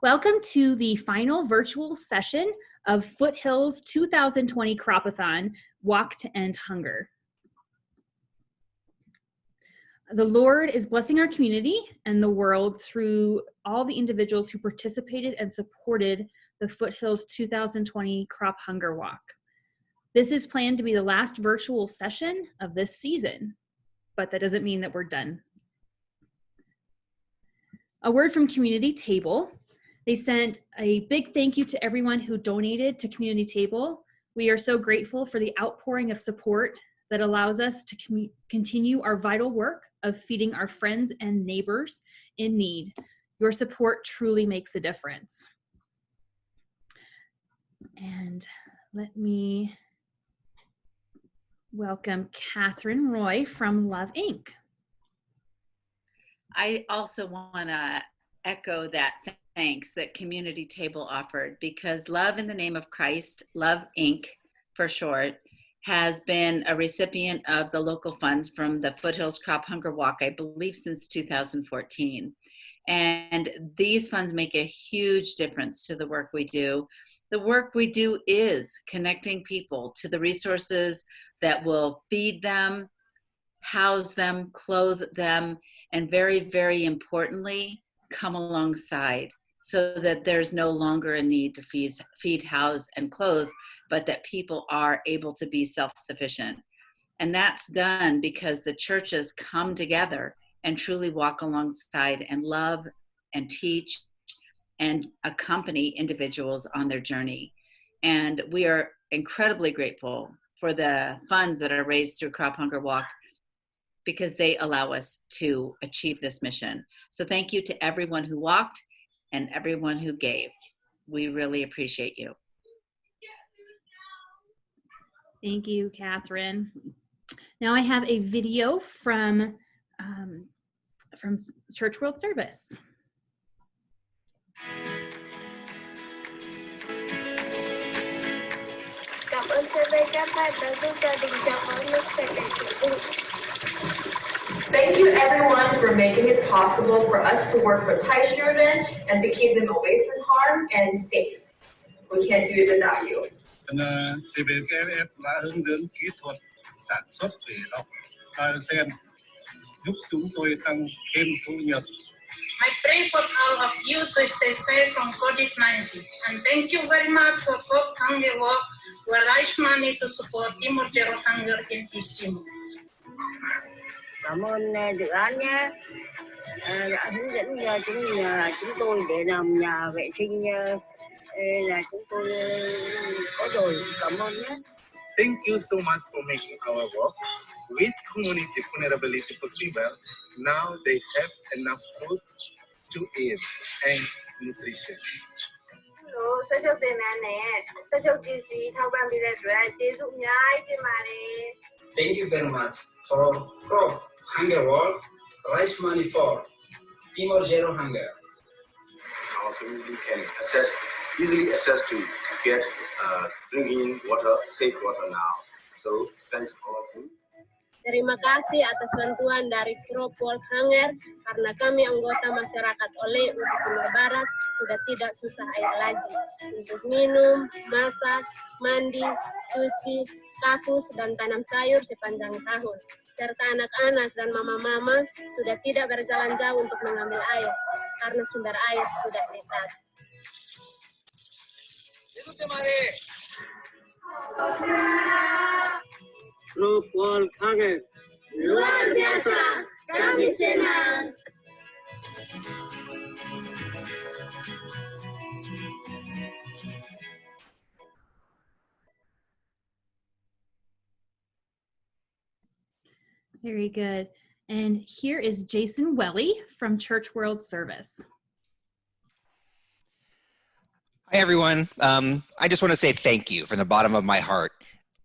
Welcome to the final virtual session of Foothills 2020 CROP-athon, Walk to End Hunger. The Lord is blessing our community and the world through all the individuals who participated and supported the Foothills 2020 CROP Hunger Walk. This is planned to be the last virtual session of this season, but that doesn't mean that we're done. A word from Community Table. They sent a big thank you to everyone who donated to Community Table. We are so grateful for the outpouring of support that allows us to continue our vital work of feeding our friends and neighbors in need. Your support truly makes a difference. And let me welcome Catherine Roy from Love Inc. I also want to echo that thanks that Community Table offered, because Love in the Name of Christ, Love Inc. for short, has been a recipient of the local funds from the Foothills Crop Hunger Walk, I believe since 2014. And these funds make a huge difference to the work we do. The work we do is connecting people to the resources that will feed them, house them, clothe them, and very, very importantly, come alongside so that there's no longer a need to feed, house, and clothe, but that people are able to be self-sufficient. And that's done because the churches come together and truly walk alongside and love and teach and accompany individuals on their journey. And we are incredibly grateful for the funds that are raised through Crop Hunger Walk, because they allow us to achieve this mission. So thank you to everyone who walked and everyone who gave. We really appreciate you. Thank you, Catherine. Now I have a video from Church World Service. Cảm ơn CWS đã giúp gia đình cháu có nước sạch để sử dụng. Thank you everyone for making it possible for us to work with Sheridan and to keep them away from harm and safe. We can't do it without you. CWS đã hướng dẫn kỹ thuật sản xuất để lọc sen, giúp chúng tôi tăng thêm thu nhập. I pray for all of you to stay safe from COVID-19, and thank you very much for CROP Hunger Walk, who raise money to support Timor Zero Hunger in East Timor. Cảm ơn dự án nhé, đã hướng dẫn chúng tôi để làm nhà vệ sinh là chúng tôi có rồi. Cảm ơn nhé. Thank you so much for making our work with community vulnerability possible. Now they have enough food to eat and nutrition. Hello, sa chok tên nè, sa chok gì thao ban đi ra rồi, chế dụng nhái cái mà nè. Thank you very much for CROP Hunger Walk, raise money for Timor Zero Hunger. Our community can easily access to get drinking water, safe water now. So thanks all of you. Terima kasih atas bantuan dari CROP World Hunger, karena kami anggota masyarakat Ole di Timor Barat sudah tidak susah air lagi untuk minum, masak, mandi, cuci, kakus, dan tanam sayur sepanjang tahun. Serta anak-anak dan mama-mama sudah tidak berjalan jauh untuk mengambil air, karena sumber air sudah dekat. CROP World Hunger. Luar biasa, kami senang. Very good. And here is Jason Welly from Church World Service. Hi, everyone. I just want to say thank you from the bottom of my heart.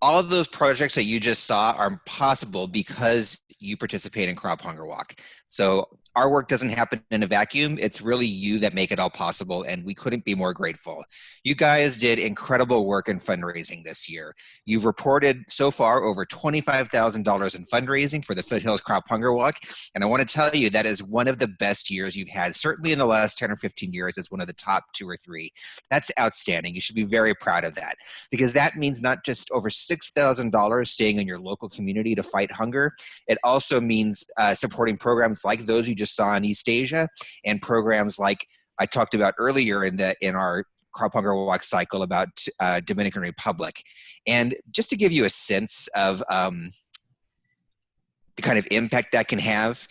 All of those projects that you just saw are possible because you participate in Crop Hunger Walk. So our work doesn't happen in a vacuum. It's really you that make it all possible, and we couldn't be more grateful. You guys did incredible work in fundraising this year. You've reported so far over $25,000 in fundraising for the Foothills Crop Hunger Walk, and I want to tell you that is one of the best years you've had. Certainly in the last 10 or 15 years, it's one of the top 2 or 3. That's outstanding. You should be very proud of that, because that means not just over $6,000 staying in your local community to fight hunger. It also means supporting programs like those you just saw in East Asia, and programs like I talked about earlier in our Crop Hunger Walk cycle about Dominican Republic. And just to give you a sense of the kind of impact that can have,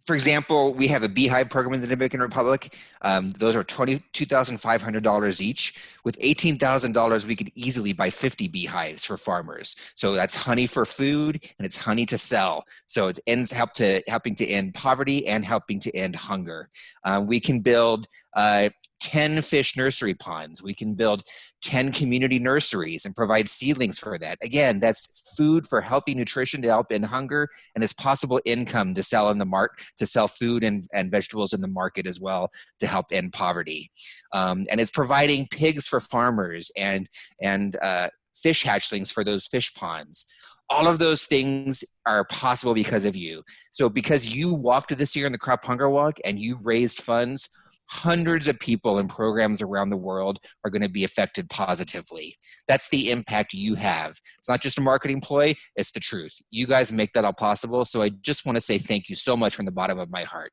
for example, we have a beehive program in the Dominican Republic. Those are $22,500 each. With $18,000, we could easily buy 50 beehives for farmers. So that's honey for food, and it's honey to sell. So it ends helping to end poverty and helping to end hunger. We can build 10 fish nursery ponds. We can build 10 community nurseries and provide seedlings for that. Again, that's food for healthy nutrition to help end hunger, and it's possible income to sell in the to sell food and vegetables in the market as well to help end poverty. And it's providing pigs for farmers and fish hatchlings for those fish ponds. All of those things are possible because of you. So because you walked this year in the Crop Hunger Walk and you raised funds, hundreds of people in programs around the world are going to be affected positively. That's the impact you have. It's not just a marketing ploy, it's the truth. You guys make that all possible. So I just want to say thank you so much from the bottom of my heart.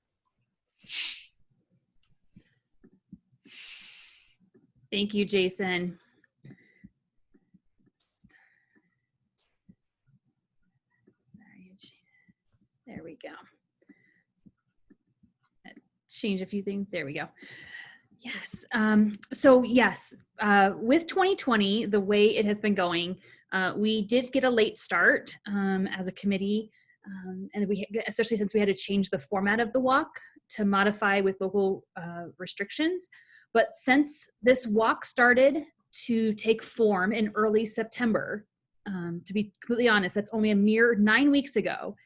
Thank you, Jason. Sorry. There we go. Change a few things. There we go. Yes. So yes, with 2020, the way it has been going, we did get a late start as a committee, and especially since we had to change the format of the walk to modify with local restrictions. But since this walk started to take form in early September, to be completely honest, that's only a mere 9 weeks ago,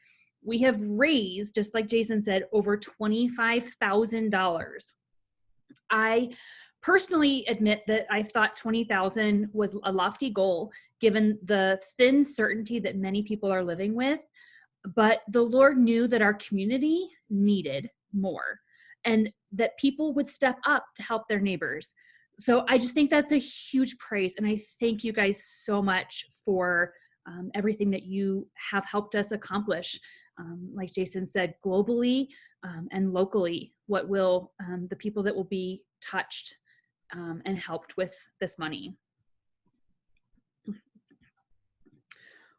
we have raised, just like Jason said, over $25,000. I personally admit that I thought 20,000 was a lofty goal, given the thin certainty that many people are living with. But the Lord knew that our community needed more, and that people would step up to help their neighbors. So I just think that's a huge praise, and I thank you guys so much for everything that you have helped us accomplish. Like Jason said, globally and locally, what will the people that will be touched and helped with this money.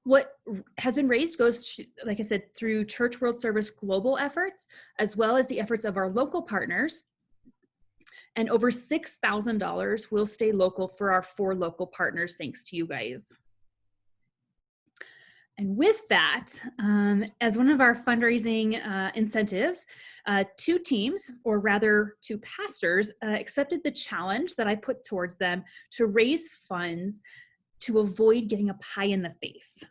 What has been raised goes, like I said, through Church World Service global efforts, as well as the efforts of our local partners. And over $6,000 will stay local for our 4 local partners, thanks to you guys. And with that, as one of our fundraising incentives, 2 teams, or rather 2 pastors, accepted the challenge that I put towards them to raise funds to avoid getting a pie in the face.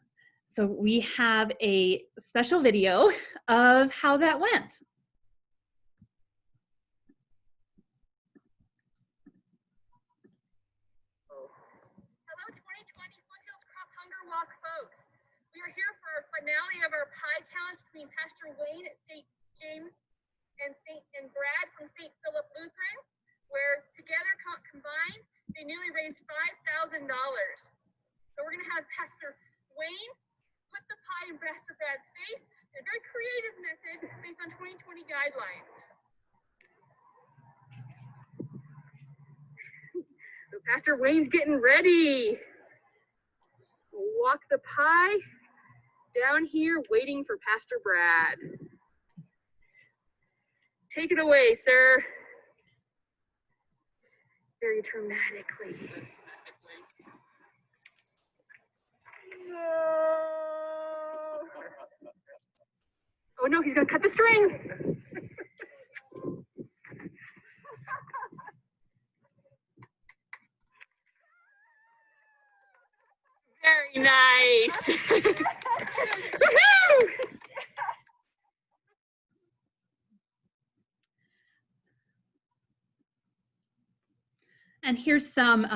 So we have a special video of how that went. Hello, 2020 Foothills Crop Hunger Walk folks. We are here for our finale of our pie challenge between Pastor Wayne at St. James and Brad from St. Philip Lutheran, where together combined, they nearly raised $5,000. So we're gonna have Pastor Wayne put the pie in Pastor Brad's face in a very creative method based on 2020 guidelines. So Pastor Wayne's getting ready. We'll walk the pie down here, waiting for Pastor Brad. Take it away, sir. Very dramatically. Oh no, he's gonna cut the string. Very nice. And here's some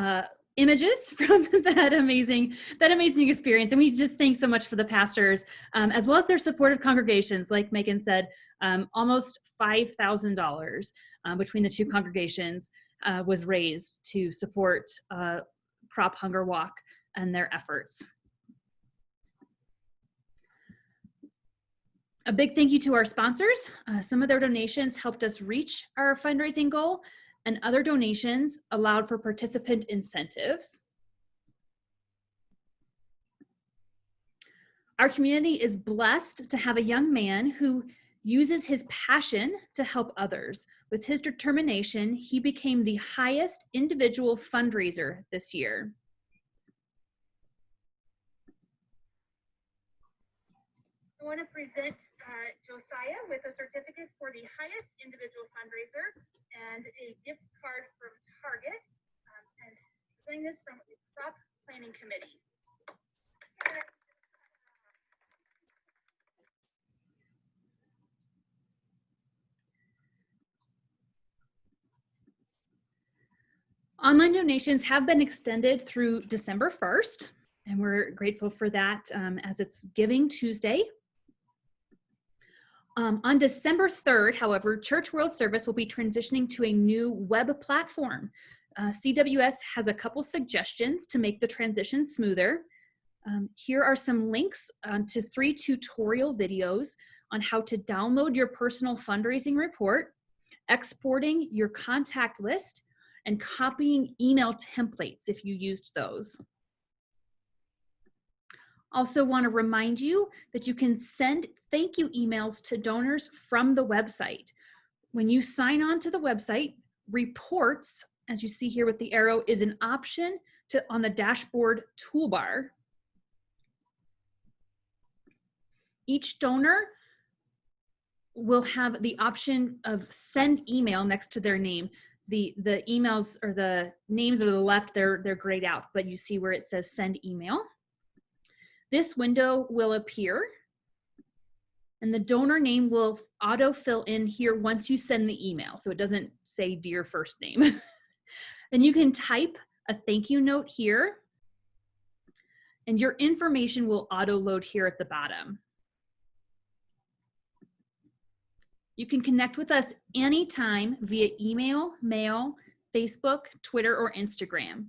images from that amazing experience. And we just thank so much for the pastors, as well as their supportive congregations. Like Megan said, almost $5,000 between the two congregations was raised to support CROP Hunger Walk and their efforts. A big thank you to our sponsors. Some of their donations helped us reach our fundraising goal, and other donations allowed for participant incentives. Our community is blessed to have a young man who uses his passion to help others. With his determination, he became the highest individual fundraiser this year. I want to present Josiah with a certificate for the highest individual fundraiser and a gift card from Target, and presenting this from the CROP Planning Committee. Online donations have been extended through December 1st, and we're grateful for that as it's Giving Tuesday. On December 3rd, however, Church World Service will be transitioning to a new web platform. CWS has a couple suggestions to make the transition smoother. Here are some links to 3 tutorial videos on how to download your personal fundraising report, exporting your contact list, and copying email templates if you used those. Also want to remind you that you can send thank you emails to donors from the website. When you sign on to the website, reports, as you see here with the arrow, is an option on the dashboard toolbar. Each donor will have the option of send email next to their name. The emails or the names are to the left, they're grayed out, but you see where it says send email. This window will appear, and the donor name will auto fill in here once you send the email, so it doesn't say dear first name. Then you can type a thank you note here, and your information will auto load here at the bottom. You can connect with us anytime via email, mail, Facebook, Twitter, or Instagram.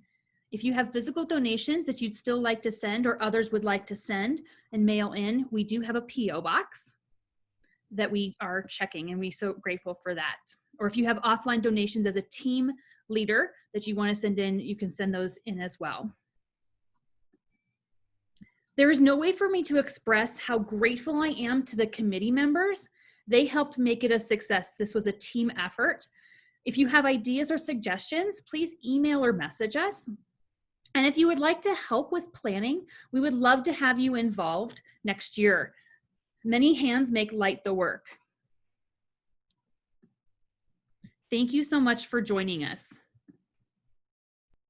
If you have physical donations that you'd still like to send or others would like to send and mail in, we do have a PO box that we are checking, and we're so grateful for that. Or if you have offline donations as a team leader that you want to send in, you can send those in as well. There is no way for me to express how grateful I am to the committee members. They helped make it a success. This was a team effort. If you have ideas or suggestions, please email or message us. And if you would like to help with planning, we would love to have you involved next year. Many hands make light the work. Thank you so much for joining us.